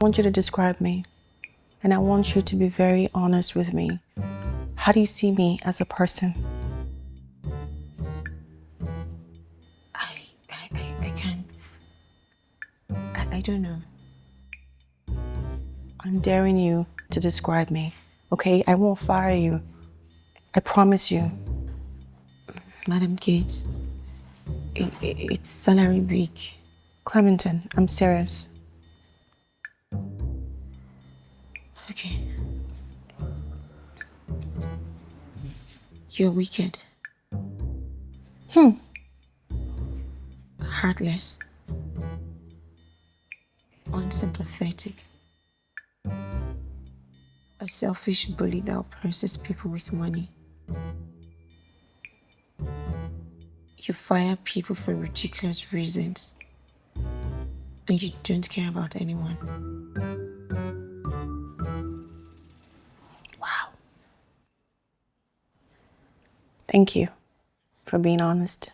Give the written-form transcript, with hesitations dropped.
I want you to describe me, and I want you to be very honest with me. How do you see me as a person? I can't. I don't know. I'm daring you to describe me, okay? I won't fire you. I promise you. Madam Gates, it's salary week. Clementine, I'm serious. Okay. You're wicked. Heartless. Unsympathetic. A selfish bully that oppresses people with money. You fire people for ridiculous reasons. And you don't care about anyone. Wow. Thank you for being honest.